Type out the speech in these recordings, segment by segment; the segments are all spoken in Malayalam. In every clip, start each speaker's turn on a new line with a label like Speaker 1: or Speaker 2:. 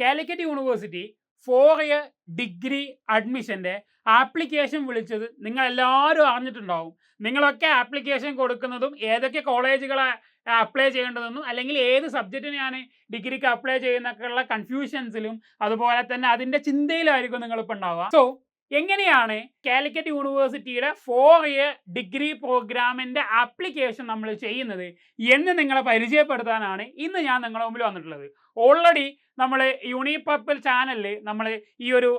Speaker 1: കാലിക്കറ്റ് യൂണിവേഴ്സിറ്റി 4 ഇയർ ഡിഗ്രി അഡ്മിഷൻ്റെ ആപ്ലിക്കേഷൻ വിളിച്ചത് നിങ്ങൾ എല്ലാവരും അറിഞ്ഞിട്ടുണ്ടാവും. നിങ്ങളൊക്കെ ആപ്ലിക്കേഷൻ കൊടുക്കുന്നതും ഏതൊക്കെ കോളേജുകളെ അപ്ലൈ ചെയ്യേണ്ടതെന്നും അല്ലെങ്കിൽ ഏത് സബ്ജക്റ്റിനാണ് ഡിഗ്രിക്ക് അപ്ലൈ ചെയ്യുന്നൊക്കെയുള്ള കൺഫ്യൂഷൻസിലും അതുപോലെ തന്നെ അതിൻ്റെ ചിന്തയിലായിരിക്കും നിങ്ങളിപ്പോൾ ഉണ്ടാവുക. സോ എങ്ങനെയാണ് കാലിക്കറ്റ് യൂണിവേഴ്സിറ്റിയുടെ 4 ഇയർ ഡിഗ്രി പ്രോഗ്രാമിൻ്റെ ആപ്ലിക്കേഷൻ നമ്മൾ ചെയ്യുന്നത് എന്ന് നിങ്ങളെ പരിചയപ്പെടുത്താനാണ് ഇന്ന് ഞാൻ നിങ്ങളുടെ മുമ്പിൽ വന്നിട്ടുള്ളത്. ഓൾറെഡി നമ്മൾ യൂണിപർപ്പിൾ ചാനലിൽ നമ്മൾ ഈ ഒരു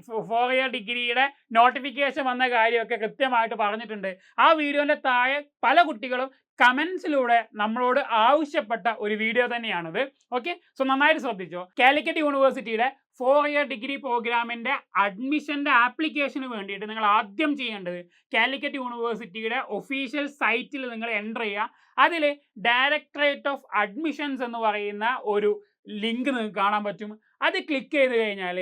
Speaker 1: 4 ഇയർ ഡിഗ്രിയുടെ നോട്ടിഫിക്കേഷൻ വന്ന കാര്യമൊക്കെ കൃത്യമായിട്ട് പറഞ്ഞിട്ടുണ്ട്. ആ വീഡിയോൻ്റെ താഴെ പല കുട്ടികളും കമൻസിലൂടെ നമ്മളോട് ആവശ്യപ്പെട്ട ഒരു വീഡിയോ തന്നെയാണിത്. ഓക്കെ, സോ നന്നായിട്ട് ശ്രദ്ധിച്ചോ. കാലിക്കറ്റ് യൂണിവേഴ്സിറ്റിയുടെ 4 ഇയർ ഡിഗ്രി പ്രോഗ്രാമിൻ്റെ അഡ്മിഷൻ്റെ ആപ്ലിക്കേഷന് വേണ്ടിയിട്ട് നിങ്ങൾ ആദ്യം ചെയ്യേണ്ടത് കാലിക്കറ്റ് യൂണിവേഴ്സിറ്റിയുടെ ഒഫീഷ്യൽ സൈറ്റിൽ നിങ്ങൾ എൻ്റർ ചെയ്യുക. അതിൽ ഡയറക്ടറേറ്റ് ഓഫ് അഡ്മിഷൻസ് എന്ന് പറയുന്ന ഒരു ലിങ്ക് നിങ്ങൾക്ക് കാണാൻ പറ്റും. അത് ക്ലിക്ക് ചെയ്ത് കഴിഞ്ഞാൽ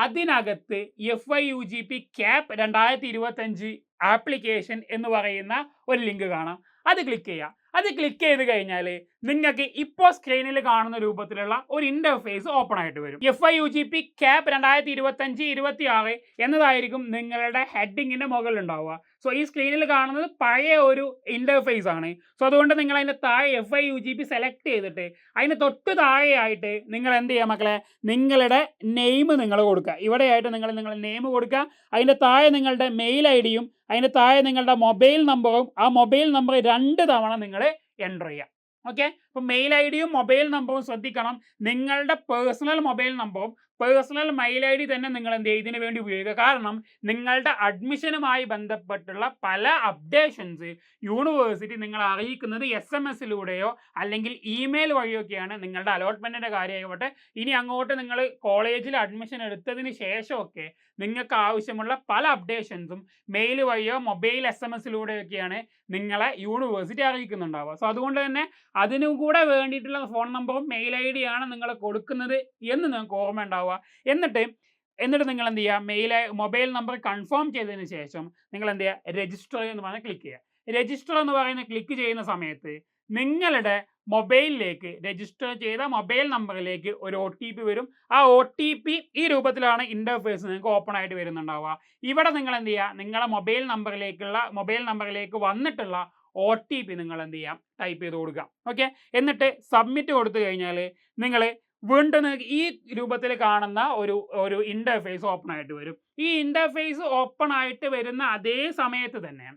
Speaker 1: അതിനകത്ത് FYUGP CAP 2025 ആപ്ലിക്കേഷൻ എന്ന് പറയുന്ന ഒരു ലിങ്ക് കാണാം. അത് ക്ലിക്ക് ചെയ്യുക. അത് ക്ലിക്ക് ചെയ്ത് കഴിഞ്ഞാൽ നിങ്ങൾക്ക് ഇപ്പോൾ സ്ക്രീനിൽ കാണുന്ന രൂപത്തിലുള്ള ഒരു ഇൻ്റർഫേസ് ഓപ്പൺ ആയിട്ട് വരും. FYUGP CAP 2025-26 എന്നതായിരിക്കും നിങ്ങളുടെ ഹെഡിങ്ങിൻ്റെ മുകളിൽ ഉണ്ടാവുക. സോ ഈ സ്ക്രീനിൽ കാണുന്നത് പഴയ ഒരു ഇൻ്റർഫേസ് ആണ്. സോ അതുകൊണ്ട് നിങ്ങൾ അതിൻ്റെ താഴെ FYUGP സെലക്ട് ചെയ്തിട്ട് അതിന് തൊട്ട് താഴെയായിട്ട് നിങ്ങൾ എന്ത് ചെയ്യുക മക്കളെ, നിങ്ങളുടെ നെയിം നിങ്ങൾ കൊടുക്കുക. ഇവിടെയായിട്ട് നിങ്ങളുടെ നെയിം കൊടുക്കുക. അതിൻ്റെ താഴെ നിങ്ങളുടെ മെയിൽ ID-യും അതിൻ്റെ താഴെ നിങ്ങളുടെ മൊബൈൽ നമ്പറും ആ മൊബൈൽ നമ്പർ 2 തവണ നിങ്ങൾ എൻ്റർ ചെയ്യുക. ഓക്കെ, അപ്പോൾ മെയിൽ ID-യും മൊബൈൽ നമ്പറും ശ്രദ്ധിക്കണം. നിങ്ങളുടെ പേഴ്സണൽ മൊബൈൽ നമ്പറും പേഴ്സണൽ മെയിൽ ID തന്നെ നിങ്ങൾ എന്ത് ചെയ്യുക ഇതിനു വേണ്ടി ഉപയോഗിക്കുക. കാരണം നിങ്ങളുടെ അഡ്മിഷനുമായി ബന്ധപ്പെട്ടുള്ള പല അപ്ഡേഷൻസ് യൂണിവേഴ്സിറ്റി നിങ്ങളെ അറിയിക്കുന്നത് SMS-ലൂടെയോ അല്ലെങ്കിൽ ഇമെയിൽ വഴിയൊക്കെയാണ്. നിങ്ങളുടെ അലോട്ട്മെൻറ്റിൻ്റെ കാര്യമായിക്കോട്ടെ, ഇനി അങ്ങോട്ട് നിങ്ങൾ കോളേജിൽ അഡ്മിഷൻ എടുത്തതിന് ശേഷമൊക്കെ നിങ്ങൾക്ക് ആവശ്യമുള്ള പല അപ്ഡേഷൻസും മെയിൽ വഴിയോ മൊബൈൽ SMS-ലൂടെയൊക്കെയാണ് നിങ്ങളെ യൂണിവേഴ്സിറ്റി അറിയിക്കുന്നുണ്ടാവുക. സോ അതുകൊണ്ട് തന്നെ അതിനും കൂടെ വേണ്ടിയിട്ടുള്ള ഫോൺ നമ്പറും മെയിൽ ID-യാണ് നിങ്ങൾ കൊടുക്കുന്നത് എന്ന് നിങ്ങൾക്ക് ഓർമ്മ ഉണ്ടാവുക. എന്നിട്ട് നിങ്ങൾ എന്ത് ചെയ്യുക, മൊബൈൽ നമ്പർ കൺഫേം ചെയ്തതിന് ശേഷം നിങ്ങൾ എന്ത് ചെയ്യുക, രജിസ്റ്റർ എന്ന് പറഞ്ഞാൽ ക്ലിക്ക് ചെയ്യുക. രജിസ്റ്റർ എന്ന് പറയുന്ന ക്ലിക്ക് ചെയ്യുന്ന സമയത്ത് നിങ്ങളുടെ മൊബൈലിലേക്ക് രജിസ്റ്റർ ചെയ്ത മൊബൈൽ നമ്പറിലേക്ക് ഒരു OTP വരും. ആ OTP ഈ രൂപത്തിലാണ് ഇൻ്റർഫേസ് നിങ്ങൾക്ക് ഓപ്പൺ ആയിട്ട് വരുന്നുണ്ടാവുക. ഇവിടെ നിങ്ങൾ എന്ത് ചെയ്യുക, നിങ്ങളുടെ മൊബൈൽ നമ്പറിലേക്ക് വന്നിട്ടുള്ള OTP നിങ്ങൾ എന്ത് ചെയ്യാം, ടൈപ്പ് ചെയ്ത് കൊടുക്കുക. ഓക്കെ, എന്നിട്ട് സബ്മിറ്റ് കൊടുത്തു കഴിഞ്ഞാൽ നിങ്ങൾ വീണ്ടും ഈ രൂപത്തിൽ കാണുന്ന ഒരു ഇൻ്റർഫേസ് ഓപ്പൺ ആയിട്ട് വരും. ഈ ഇൻ്റർഫേസ് ഓപ്പൺ ആയിട്ട് വരുന്ന അതേ സമയത്ത് തന്നെ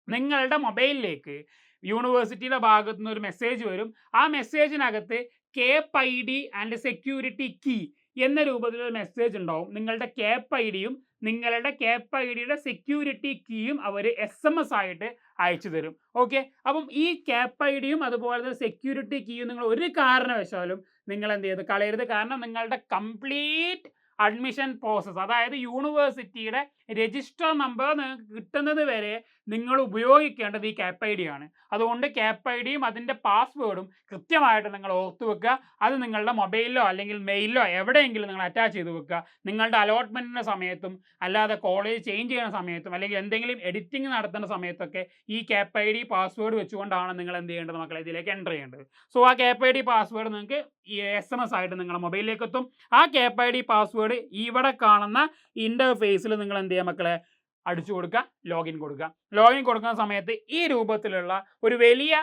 Speaker 1: നിങ്ങളുടെ മൊബൈലിലേക്ക് യൂണിവേഴ്സിറ്റിയുടെ ഭാഗത്തു നിന്ന് ഒരു മെസ്സേജ് വരും. ആ മെസ്സേജിനകത്ത് CAP ID and security key എന്ന രൂപത്തിലൊരു മെസ്സേജ് ഉണ്ടാവും. നിങ്ങളുടെ CAP ID-യും നിങ്ങളുടെ CAP ID-യുടെ സെക്യൂരിറ്റി കീയും അവർ SMS ആയിട്ട് അയച്ചു തരും. ഓക്കെ, അപ്പം ഈ CAP ID-യും അതുപോലെ തന്നെ സെക്യൂരിറ്റി കീയും നിങ്ങൾ ഒരു കാരണവശാലും നിങ്ങൾ എന്ത് ചെയ്ത് കളയരുത്. കാരണം നിങ്ങളുടെ കംപ്ലീറ്റ് അഡ്മിഷൻ പ്രോസസ്സ്, അതായത് യൂണിവേഴ്സിറ്റിയുടെ രജിസ്റ്റർ നമ്പർ നിങ്ങൾക്ക് കിട്ടുന്നത് വരെ നിങ്ങൾ ഉപയോഗിക്കേണ്ടത് ഈ CAP ID-യാണ്. അതുകൊണ്ട് CAP ID-യും അതിൻ്റെ പാസ്വേഡും കൃത്യമായിട്ട് നിങ്ങൾ ഓർത്തു വെക്കുക. അത് നിങ്ങളുടെ മൊബൈലിലോ അല്ലെങ്കിൽ മെയിലിലോ എവിടെയെങ്കിലും നിങ്ങൾ അറ്റാച്ച് ചെയ്ത് വെക്കുക. നിങ്ങളുടെ അലോട്ട്മെൻറ്റിൻ്റെ സമയത്തും അല്ലാതെ കോളേജ് ചേഞ്ച് ചെയ്യുന്ന സമയത്തും അല്ലെങ്കിൽ എന്തെങ്കിലും എഡിറ്റിംഗ് നടത്തുന്ന സമയത്തൊക്കെ ഈ CAP ID പാസ്വേഡ് വെച്ചുകൊണ്ടാണ് നിങ്ങൾ എന്ത് ചെയ്യേണ്ടത് മക്കളെ, ഇതിലേക്ക് എൻ്റർ ചെയ്യേണ്ടത്. സോ ആ CAP ID പാസ്വേഡ് നിങ്ങൾക്ക് SMS ആയിട്ട് നിങ്ങളുടെ മൊബൈലിലേക്ക് എത്തും. ആ CAP ID പാസ്വേഡ് ഇവിടെ കാണുന്ന ഇൻ്റർഫേസിൽ നിങ്ങൾ എന്ത് ചെയ്യുക മക്കളെ, അടിച്ചു കൊടുക്കുക, ലോഗിൻ കൊടുക്കുക. ലോഗിൻ കൊടുക്കുന്ന സമയത്ത് ഈ രൂപത്തിലുള്ള ഒരു വലിയ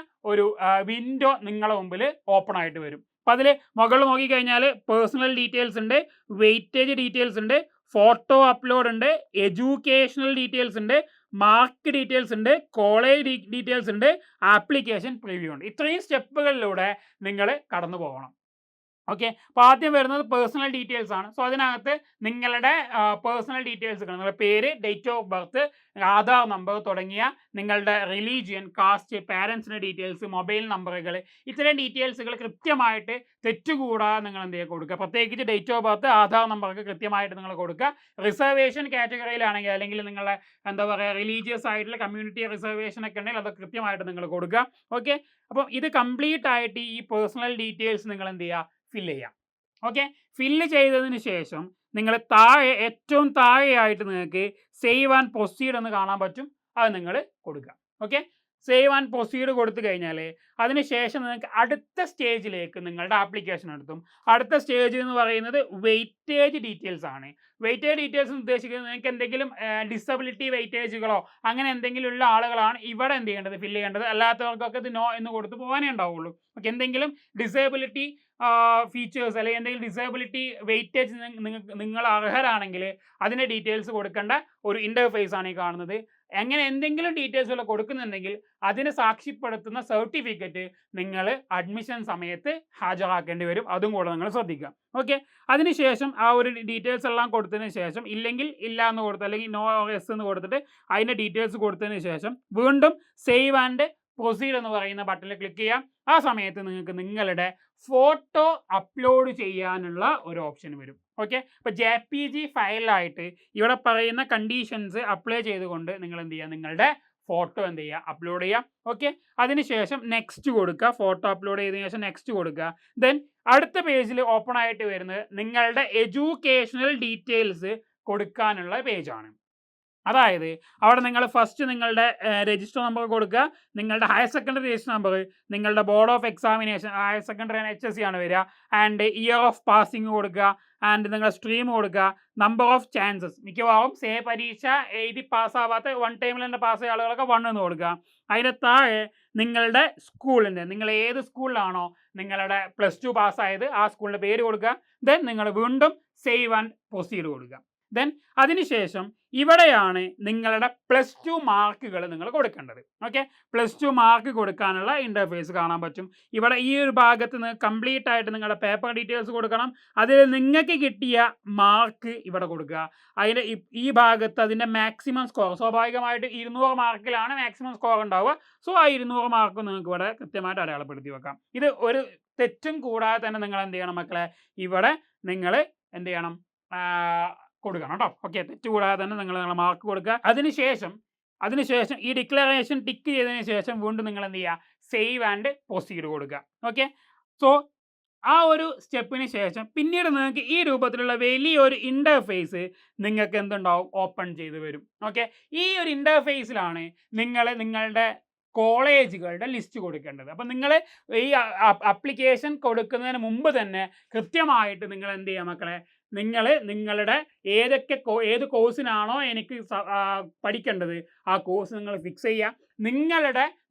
Speaker 1: വിൻഡോ നിങ്ങളുടെ മുമ്പിൽ ഓപ്പൺ ആയിട്ട് വരും. അപ്പോൾ അതിൽ മുകളിൽ നോക്കിക്കഴിഞ്ഞാൽ പേഴ്സണൽ ഡീറ്റെയിൽസ് ഉണ്ട്, വെയിറ്റേജ് ഡീറ്റെയിൽസ് ഉണ്ട്, ഫോട്ടോ അപ്ലോഡ് ഉണ്ട്, എഡ്യൂക്കേഷണൽ ഡീറ്റെയിൽസ് ഉണ്ട്, മാർക്ക് ഡീറ്റെയിൽസ് ഉണ്ട്, കോളേജ് ഡീറ്റെയിൽസ് ഉണ്ട്, ആപ്ലിക്കേഷൻ പ്രിവ്യൂ ഉണ്ട്. ഇത്രയും സ്റ്റെപ്പുകളിലൂടെ നിങ്ങൾ കടന്നു പോകണം. ഓക്കെ, അപ്പോൾ ആദ്യം വരുന്നത് പേഴ്സണൽ ഡീറ്റെയിൽസ് ആണ്. സോ അതിനകത്ത് നിങ്ങളുടെ പേഴ്സണൽ ഡീറ്റെയിൽസ്, നിങ്ങളുടെ പേര്, date of birth, Aadhaar number തുടങ്ങിയ നിങ്ങളുടെ റിലീജിയൻ, കാസ്റ്റ്, പാരൻസിൻ്റെ ഡീറ്റെയിൽസ്, മൊബൈൽ നമ്പറുകൾ, ഇത്തരം ഡീറ്റെയിൽസുകൾ കൃത്യമായിട്ട് തെറ്റുകൂടാതെ നിങ്ങൾ എന്ത് ചെയ്യുക കൊടുക്കുക. പ്രത്യേകിച്ച് ഡേറ്റ് ഓഫ് ബർത്ത്, ആധാർ നമ്പറൊക്കെ കൃത്യമായിട്ട് നിങ്ങൾ കൊടുക്കുക. റിസർവേഷൻ കാറ്റഗറിയിലാണെങ്കിൽ അല്ലെങ്കിൽ നിങ്ങളുടെ എന്താ പറയുക റിലീജിയസ് ആയിട്ടുള്ള കമ്മ്യൂണിറ്റി റിസർവേഷൻ ഒക്കെ ഉണ്ടെങ്കിൽ അതൊക്കെ കൃത്യമായിട്ട് നിങ്ങൾ കൊടുക്കുക. ഓക്കെ, അപ്പം ഇത് കംപ്ലീറ്റ് ആയിട്ട് ഈ പേഴ്സണൽ ഡീറ്റെയിൽസ് നിങ്ങൾ എന്ത് ചെയ്യുക, ഫില്ല് ചെയ്യാം. ഓക്കെ, ഫില്ല് ചെയ്തതിന് ശേഷം നിങ്ങൾ ഏറ്റവും താഴെയായിട്ട് നിങ്ങൾക്ക് സേവ് ആൻഡ് പ്രൊസീഡ് എന്ന് കാണാൻ പറ്റും. അത് നിങ്ങൾ കൊടുക്കുക. ഓക്കെ, സേവ് ആൻഡ് പ്രൊസീഡ് കൊടുത്തു കഴിഞ്ഞാൽ അതിനുശേഷം നിങ്ങൾക്ക് അടുത്ത സ്റ്റേജിലേക്ക് നിങ്ങളുടെ ആപ്ലിക്കേഷൻ എടുത്തും. അടുത്ത സ്റ്റേജ് എന്ന് പറയുന്നത് വെയിറ്റേജ് ഡീറ്റെയിൽസ് ആണ്. വെയിറ്റേജ് ഡീറ്റെയിൽസ് ഉദ്ദേശിക്കുന്നത് നിങ്ങൾക്ക് എന്തെങ്കിലും ഡിസബിലിറ്റി വെയിറ്റേജുകളോ അങ്ങനെ എന്തെങ്കിലും ഉള്ള ആളുകളാണ് ഇവിടെ എന്ത് ചെയ്യേണ്ടത്, ഫില്ല് ചെയ്യേണ്ടത്. അല്ലാത്തവർക്കൊക്കെ ഇത് നോ എന്ന് കൊടുത്ത് പോകാനേ ഉണ്ടാവുള്ളൂ. ഓക്കെ, എന്തെങ്കിലും ഡിസേബിലിറ്റി ഫീച്ചേഴ്സ് അല്ലെങ്കിൽ എന്തെങ്കിലും ഡിസേബിലിറ്റി വെയിറ്റേജ് നിങ്ങൾ അർഹരാണെങ്കിൽ അതിൻ്റെ ഡീറ്റെയിൽസ് കൊടുക്കേണ്ട ഒരു ഇൻ്റർഫേസ് ആണ് ഈ കാണുന്നത്. അങ്ങനെ എന്തെങ്കിലും ഡീറ്റെയിൽസ് കൊടുക്കുന്നുണ്ടെങ്കിൽ അതിനെ സാക്ഷ്യപ്പെടുത്തുന്ന സർട്ടിഫിക്കറ്റ് നിങ്ങൾ അഡ്മിഷൻ സമയത്ത് ഹാജരാക്കേണ്ടി വരും. അതും കൂടെ നിങ്ങൾ ശ്രദ്ധിക്കുക. ഓക്കെ, അതിനുശേഷം ആ ഒരു ഡീറ്റെയിൽസ് എല്ലാം കൊടുത്തതിന് ശേഷം ഇല്ലെങ്കിൽ ഇല്ല എന്ന് കൊടുത്ത് അല്ലെങ്കിൽ നോ എസ് എന്ന് കൊടുത്തിട്ട് അതിൻ്റെ ഡീറ്റെയിൽസ് കൊടുത്തതിന് ശേഷം വീണ്ടും സേവ് ആൻഡ് പ്രൊസീഡ് എന്ന് പറയുന്ന ബട്ടണിൽ ക്ലിക്ക് ചെയ്യാം. ആ സമയത്ത് നിങ്ങൾക്ക് നിങ്ങളുടെ ഫോട്ടോ അപ്ലോഡ് ചെയ്യാനുള്ള ഒരു ഓപ്ഷൻ വരും. ഓക്കെ, അപ്പോൾ JPG ഫയലായിട്ട് ഇവിടെ പറയുന്ന കണ്ടീഷൻസ് അപ്ലൈ ചെയ്തുകൊണ്ട് നിങ്ങൾ എന്ത് ചെയ്യുക, നിങ്ങളുടെ ഫോട്ടോ എന്ത് ചെയ്യുക, അപ്ലോഡ് ചെയ്യുക. ഓക്കെ, അതിനുശേഷം നെക്സ്റ്റ് കൊടുക്കുക. ഫോട്ടോ അപ്ലോഡ് ചെയ്തതിനു ശേഷം നെക്സ്റ്റ് കൊടുക്കുക. ദെൻ അടുത്ത പേജിൽ ഓപ്പൺ ആയിട്ട് വരുന്നത് നിങ്ങളുടെ എഡ്യൂക്കേഷണൽ ഡീറ്റെയിൽസ് കൊടുക്കാനുള്ള പേജാണ്. അതായത് അവിടെ നിങ്ങൾ ഫസ്റ്റ് നിങ്ങളുടെ രജിസ്റ്റർ നമ്പർ കൊടുക്കുക, നിങ്ങളുടെ ഹയർ സെക്കൻഡറി രജിസ്റ്റർ നമ്പർ, നിങ്ങളുടെ board of examination higher secondary HSC ആണ് വരിക, ആൻഡ് ഇയർ ഓഫ് പാസിംഗ് കൊടുക്കുക, ആൻഡ് നിങ്ങളുടെ സ്ട്രീം കൊടുക്കുക, നമ്പർ ഓഫ് ചാൻസസ്. മിക്കവാറും പരീക്ഷ എഴുതി പാസ്സാവാത്ത വൺ ടൈമിൽ തന്നെ പാസ്സായ ആളുകളൊക്കെ 1 എന്ന് കൊടുക്കുക. അതിൻ്റെ താഴെ നിങ്ങളുടെ സ്കൂളിൻ്റെ, നിങ്ങൾ ഏത് സ്കൂളിലാണോ നിങ്ങളുടെ +2 പാസ്സായത് ആ സ്കൂളിൻ്റെ പേര് കൊടുക്കുക. ദെൻ നിങ്ങൾ വീണ്ടും സേവ് ആൻഡ് പ്രൊസീഡ് കൊടുക്കുക. ദെൻ അതിനുശേഷം ഇവിടെയാണ് നിങ്ങളുടെ +2 മാർക്കുകൾ നിങ്ങൾ കൊടുക്കേണ്ടത്. ഓക്കെ, +2 മാർക്ക് കൊടുക്കാനുള്ള ഇൻ്റർഫേസ് കാണാൻ പറ്റും. ഇവിടെ ഈ ഒരു ഭാഗത്ത് നിന്ന് കംപ്ലീറ്റ് ആയിട്ട് നിങ്ങളുടെ പേപ്പർ ഡീറ്റെയിൽസ് കൊടുക്കണം. അതിൽ നിങ്ങൾക്ക് കിട്ടിയ മാർക്ക് ഇവിടെ കൊടുക്കുക. അതിൻ്റെ ഈ ഭാഗത്ത് അതിൻ്റെ മാക്സിമം സ്കോർ, സ്വാഭാവികമായിട്ട് 200 മാർക്കിലാണ് മാക്സിമം സ്കോർ ഉണ്ടാവുക. സോ ആ 200 മാർക്ക് നിങ്ങൾക്ക് ഇവിടെ കൃത്യമായിട്ട് അടയാളപ്പെടുത്തി വെക്കാം. ഇത് ഒരു തെറ്റും കൂടാതെ തന്നെ നിങ്ങൾ എന്ത് ചെയ്യണം മക്കളെ, ഇവിടെ നിങ്ങൾ എന്ത് ചെയ്യണം, കൊടുക്കണം കേട്ടോ. ഓക്കെ, തെറ്റുകൂടാതെ തന്നെ നിങ്ങൾ നിങ്ങളുടെ മാർക്ക് കൊടുക്കുക. അതിനുശേഷം ഈ ഡിക്ലറേഷൻ ടിക്ക് ചെയ്തതിന് ശേഷം വീണ്ടും നിങ്ങൾ എന്ത് ചെയ്യുക, സേവ് ആൻഡ് പ്രൊസീഡ് കൊടുക്കുക. ഓക്കെ, സോ ആ ഒരു സ്റ്റെപ്പിന് ശേഷം പിന്നീട് നിങ്ങൾക്ക് ഈ രൂപത്തിലുള്ള വലിയൊരു ഇൻ്റർഫേസ് നിങ്ങൾക്ക് എന്തുണ്ടാവും, ഓപ്പൺ ചെയ്ത് വരും. ഓക്കെ, ഈ ഒരു ഇൻ്റർഫേസിലാണ് നിങ്ങൾ നിങ്ങളുടെ കോളേജുകളുടെ ലിസ്റ്റ് കൊടുക്കേണ്ടത്. അപ്പം നിങ്ങൾ ഈ ആപ്ലിക്കേഷൻ കൊടുക്കുന്നതിന് മുമ്പ് തന്നെ കൃത്യമായിട്ട് നിങ്ങൾ എന്ത് ചെയ്യുക മക്കളെ, നിങ്ങളുടെ ഏത് കോഴ്സിനാണോ എനിക്ക് പഠിക്കേണ്ടത് ആ കോഴ്സ് നിങ്ങൾ ഫിക്സ് ചെയ്യുക.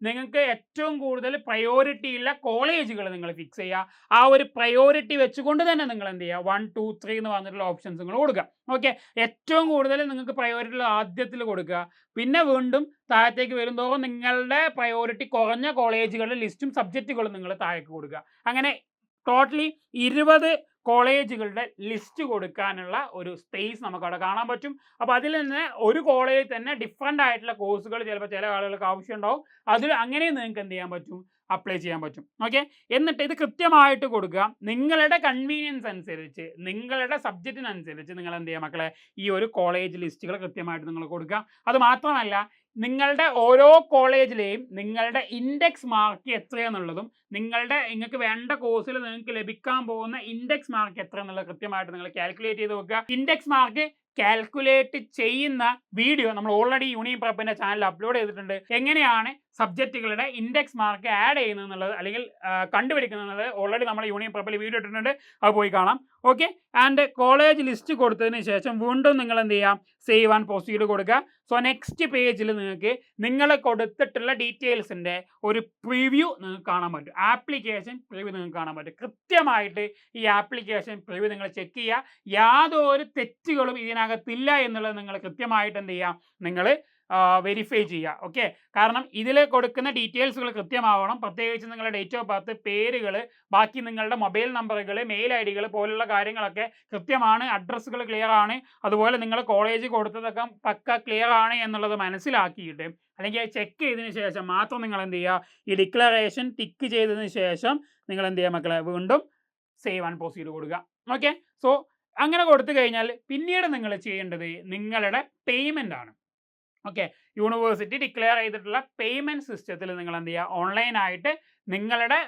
Speaker 1: നിങ്ങൾക്ക് ഏറ്റവും കൂടുതൽ പ്രയോറിറ്റി ഉള്ള കോളേജുകൾ നിങ്ങൾ ഫിക്സ് ചെയ്യുക. ആ ഒരു പ്രയോറിറ്റി വെച്ചുകൊണ്ട് തന്നെ നിങ്ങൾ എന്ത് ചെയ്യുക, 1, 2, 3 എന്ന് പറഞ്ഞിട്ടുള്ള ഓപ്ഷൻസ് നിങ്ങൾ കൊടുക്കുക. ഓക്കെ, ഏറ്റവും കൂടുതൽ നിങ്ങൾക്ക് പ്രയോറിറ്റി ഉള്ള ആദ്യത്തിൽ കൊടുക്കുക. പിന്നെ വീണ്ടും താഴത്തേക്ക് വരുന്തോറും നിങ്ങളുടെ പ്രയോറിറ്റി കുറഞ്ഞ കോളേജുകളുടെ ലിസ്റ്റും സബ്ജക്റ്റുകളും നിങ്ങൾ താഴേക്ക് കൊടുക്കുക. അങ്ങനെ ടോട്ടലി 20 കോളേജുകളുടെ ലിസ്റ്റ് കൊടുക്കാനുള്ള ഒരു സ്പേസ് നമുക്ക് അവിടെ കാണാൻ പറ്റും. അപ്പോൾ അതിൽ തന്നെ ഒരു കോളേജിൽ തന്നെ ഡിഫറെൻ്റ് ആയിട്ടുള്ള കോഴ്സുകൾ ചിലപ്പോൾ ചില ആളുകൾക്ക് ആവശ്യമുണ്ടാവും. അതിൽ അങ്ങനെ നിങ്ങൾക്ക് എന്ത് ചെയ്യാൻ പറ്റും, അപ്ലൈ ചെയ്യാൻ പറ്റും. ഓക്കെ, എന്നിട്ട് ഇത് കൃത്യമായിട്ട് കൊടുക്കുക. നിങ്ങളുടെ കൺവീനിയൻസ് അനുസരിച്ച്, നിങ്ങളുടെ സബ്ജക്റ്റിനനുസരിച്ച് നിങ്ങൾ എന്ത് ചെയ്യുക മക്കളെ, ഈ ഒരു കോളേജ് ലിസ്റ്റുകൾ കൃത്യമായിട്ട് നിങ്ങൾ കൊടുക്കുക. അത് മാത്രമല്ല നിങ്ങളുടെ ഓരോ കോളേജിലെയും നിങ്ങളുടെ ഇൻഡെക്സ് മാർക്ക് എത്രയാണെന്നുള്ളതും നിങ്ങൾക്ക് വേണ്ട കോഴ്സിൽ നിങ്ങൾക്ക് ലഭിക്കാൻ പോകുന്ന ഇൻഡെക്സ് മാർക്ക് എത്ര എന്നുള്ളത് കൃത്യമായിട്ട് നിങ്ങൾ കാൽക്കുലേറ്റ് ചെയ്ത് വെക്കുക. ഇൻഡെക്സ് മാർക്ക് കാൽക്കുലേറ്റ് ചെയ്യുന്ന വീഡിയോ നമ്മൾ ഓൾറെഡി യൂണിയൻ പ്രപ്പിൻ്റെ ചാനലിൽ അപ്ലോഡ് ചെയ്തിട്ടുണ്ട്. എങ്ങനെയാണ് സബ്ജക്റ്റുകളുടെ ഇൻഡെക്സ് മാർക്ക് ആഡ് ചെയ്യുന്നത് എന്നുള്ളത് അല്ലെങ്കിൽ കണ്ടുപിടിക്കുന്നത് ഓൾറെഡി നമ്മൾ യൂണിയൻ പ്രപ്പിൽ വീഡിയോ ഇട്ടിട്ടുണ്ട്, അത് പോയി കാണാം. ഓക്കെ, ആൻഡ് കോളേജ് ലിസ്റ്റ് കൊടുത്തതിന് ശേഷം വീണ്ടും നിങ്ങൾ എന്ത് ചെയ്യാം, സേവ് ആൻഡ് പ്രൊസീഡ് കൊടുക്കുക. സോ നെക്സ്റ്റ് പേജിൽ നിങ്ങൾക്ക് നിങ്ങൾ കൊടുത്തിട്ടുള്ള ഡീറ്റെയിൽസിൻ്റെ ഒരു പ്രിവ്യൂ നിങ്ങൾക്ക് കാണാൻ പറ്റും. ആപ്ലിക്കേഷൻ പ്രിവ്യൂ നിങ്ങൾക്ക് കാണാൻ പറ്റും. കൃത്യമായിട്ട് ഈ ആപ്ലിക്കേഷൻ പ്രിവ്യൂ നിങ്ങൾ ചെക്ക് ചെയ്യുക. യാതൊരു തെറ്റുകളും ഇതിനകത്തില്ല എന്നുള്ളത് നിങ്ങൾ കൃത്യമായിട്ട് എന്ത് ചെയ്യുക, നിങ്ങൾ വെരിഫൈ ചെയ്യുക. ഓക്കെ, കാരണം ഇതിൽ കൊടുക്കുന്ന ഡീറ്റെയിൽസുകൾ കൃത്യമാവണം. പ്രത്യേകിച്ച് നിങ്ങളുടെ ഡേറ്റ് ഓഫ് ബർത്ത്, പേരുകൾ, ബാക്കി നിങ്ങളുടെ മൊബൈൽ നമ്പറുകൾ, മെയിൽ ID പോലുള്ള കാര്യങ്ങളൊക്കെ കൃത്യമാണ്. അഡ്രസ്സുകൾ ക്ലിയർ ആണ്. അതുപോലെ നിങ്ങൾ കോളേജ് കൊടുത്തതൊക്കെ പക്ക ക്ലിയർ ആണ് എന്നുള്ളത് മനസ്സിലാക്കിയിട്ട് അല്ലെങ്കിൽ ചെക്ക് ചെയ്തതിന് ശേഷം മാത്രം നിങ്ങൾ എന്ത് ചെയ്യുക, ഈ ഡിക്ലറേഷൻ ടിക്ക് ചെയ്തതിന് ശേഷം നിങ്ങൾ എന്ത് ചെയ്യുക മക്കളെ, വീണ്ടും സേവ് ആൻഡ് പ്രൊസീഡ് കൊടുക്കുക. ഓക്കെ, സോ അങ്ങനെ കൊടുത്തു കഴിഞ്ഞാൽ പിന്നീട് നിങ്ങൾ ചെയ്യേണ്ടത് നിങ്ങളുടെ പേയ്മെൻ്റ് ആണ്. ഓക്കെ, യൂണിവേഴ്സിറ്റി ഡിക്ലെയർ ചെയ്തിട്ടുള്ള പേയ്മെൻറ്റ് സിസ്റ്റത്തിൽ നിങ്ങൾ എന്ത് ചെയ്യുക, ഓൺലൈനായിട്ട് നിങ്ങളുടെ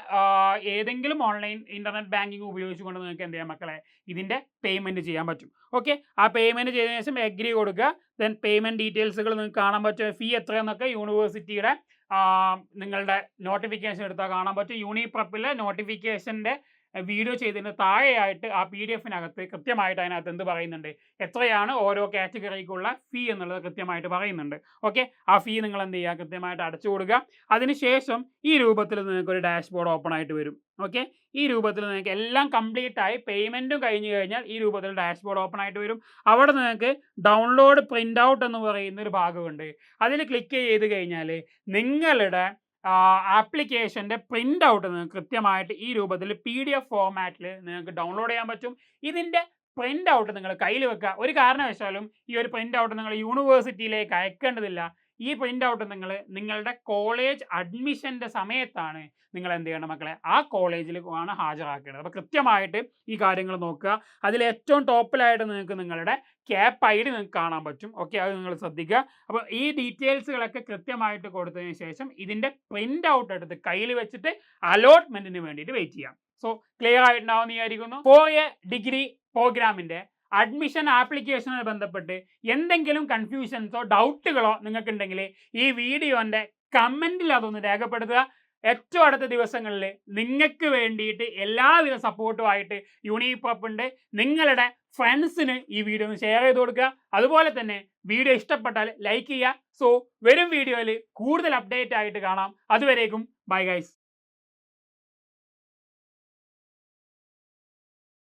Speaker 1: ഏതെങ്കിലും ഓൺലൈൻ ഇൻ്റർനെറ്റ് ബാങ്കിങ് ഉപയോഗിച്ചുകൊണ്ട് നിങ്ങൾക്ക് എന്ത് ചെയ്യാം മക്കളെ, ഇതിൻ്റെ പേയ്മെൻറ്റ് ചെയ്യാൻ പറ്റും. ഓക്കെ, ആ പേയ്മെൻറ്റ് ചെയ്തതിനു ശേഷം എഗ്രി കൊടുക്കുക. ദെൻ പേയ്മെൻറ്റ് ഡീറ്റെയിൽസുകൾ നിങ്ങൾക്ക് കാണാൻ പറ്റും. ഫീ എത്രയെന്നൊക്കെ യൂണിവേഴ്സിറ്റിയുടെ നിങ്ങളുടെ നോട്ടിഫിക്കേഷൻ എടുത്താൽ കാണാൻ പറ്റും. യൂണിപ്രപ്പിലെ നോട്ടിഫിക്കേഷൻ്റെ വീഡിയോ ചെയ്തതിന് താഴെയായിട്ട് ആ PDF-നകത്ത് കൃത്യമായിട്ട് അതിനകത്ത് എന്ത് പറയുന്നുണ്ട്, എത്രയാണ് ഓരോ കാറ്റഗറിക്കുള്ള ഫീ എന്നുള്ളത് കൃത്യമായിട്ട് പറയുന്നുണ്ട്. ഓക്കെ, ആ ഫീ നിങ്ങൾ എന്ത് ചെയ്യുക, കൃത്യമായിട്ട് അടച്ചു കൊടുക്കുക. അതിനുശേഷം ഈ രൂപത്തിൽ നിങ്ങൾക്ക് ഒരു ഡാഷ്ബോർഡ് ഓപ്പൺ ആയിട്ട് വരും. ഓക്കെ, ഈ രൂപത്തിൽ നിങ്ങൾക്ക് എല്ലാം കംപ്ലീറ്റ് ആയി പേയ്മെൻറ്റും കഴിഞ്ഞ് കഴിഞ്ഞാൽ ഈ രൂപത്തിൽ ഡാഷ്ബോർഡ് ഓപ്പൺ ആയിട്ട് വരും. അവിടെ നിങ്ങൾക്ക് ഡൗൺലോഡ് പ്രിൻ്റ് ഔട്ട് എന്ന് പറയുന്ന ഒരു ഭാഗമുണ്ട്. അതിൽ ക്ലിക്ക് ചെയ്ത് കഴിഞ്ഞാൽ നിങ്ങളുടെ ആപ്ലിക്കേഷൻ്റെ പ്രിൻ്റ് ഔട്ട് നിങ്ങൾക്ക് കൃത്യമായിട്ട് ഈ രൂപത്തിൽ PDF ഫോർമാറ്റിൽ നിങ്ങൾക്ക് ഡൗൺലോഡ് ചെയ്യാൻ പറ്റും. ഇതിൻ്റെ പ്രിൻ്റ് ഔട്ട് നിങ്ങൾ കയ്യിൽ വെക്കുക. ഒരു കാരണവശാലും ഈ ഒരു പ്രിൻ്റ് ഔട്ട് നിങ്ങൾ യൂണിവേഴ്സിറ്റിയിലേക്ക് അയക്കേണ്ടതില്ല. ഈ പ്രിൻ്റ് ഔട്ട് നിങ്ങൾ നിങ്ങളുടെ കോളേജ് അഡ്മിഷൻ്റെ സമയത്താണ് നിങ്ങൾ എന്ത് ചെയ്യണം മക്കളെ, ആ കോളേജിൽ ആണ് ഹാജരാക്കേണ്ടത്. അപ്പോൾ കൃത്യമായിട്ട് ഈ കാര്യങ്ങൾ നോക്കുക. അതിൽ ഏറ്റവും ടോപ്പിലായിട്ട് നിങ്ങൾക്ക് നിങ്ങളുടെ ക്യാപ്പ് ID നിങ്ങൾക്ക് കാണാൻ പറ്റും. ഓക്കെ, അത് നിങ്ങൾ ശ്രദ്ധിക്കുക. അപ്പോൾ ഈ ഡീറ്റെയിൽസുകളൊക്കെ കൃത്യമായിട്ട് കൊടുത്തതിന് ശേഷം ഇതിൻ്റെ പ്രിൻ്റ് ഔട്ട് എടുത്ത് കയ്യിൽ വെച്ചിട്ട് അലോട്ട്മെൻറ്റിന് വേണ്ടിയിട്ട് വെയിറ്റ് ചെയ്യാം. സോ ക്ലിയർ ആയിട്ടുണ്ടാവുമെന്ന് വിചാരിക്കുന്നു. 4 ഡിഗ്രി പ്രോഗ്രാമിൻ്റെ അഡ്മിഷൻ ആപ്ലിക്കേഷനുമായി ബന്ധപ്പെട്ട് എന്തെങ്കിലും കൺഫ്യൂഷൻസോ ഡൗട്ടുകളോ നിങ്ങൾക്കുണ്ടെങ്കിൽ ഈ വീഡിയോൻ്റെ കമൻറ്റിൽ അതൊന്ന് രേഖപ്പെടുത്തുക. ഏറ്റവും അടുത്ത ദിവസങ്ങളിൽ നിങ്ങൾക്ക് വേണ്ടിയിട്ട് എല്ലാവിധ സപ്പോർട്ടുമായിട്ട് യൂണിപ്രപ്പ് ഉണ്ട്. നിങ്ങളുടെ ഫ്രണ്ട്സിന് ഈ വീഡിയോ ഒന്ന് ഷെയർ ചെയ്ത് കൊടുക്കുക. അതുപോലെ തന്നെ വീഡിയോ ഇഷ്ടപ്പെട്ടാൽ ലൈക്ക് ചെയ്യുക. സോ വരും വീഡിയോയിൽ കൂടുതൽ അപ്ഡേറ്റ് ആയിട്ട് കാണാം. അതുവരേക്കും ബൈ ഗൈസ്.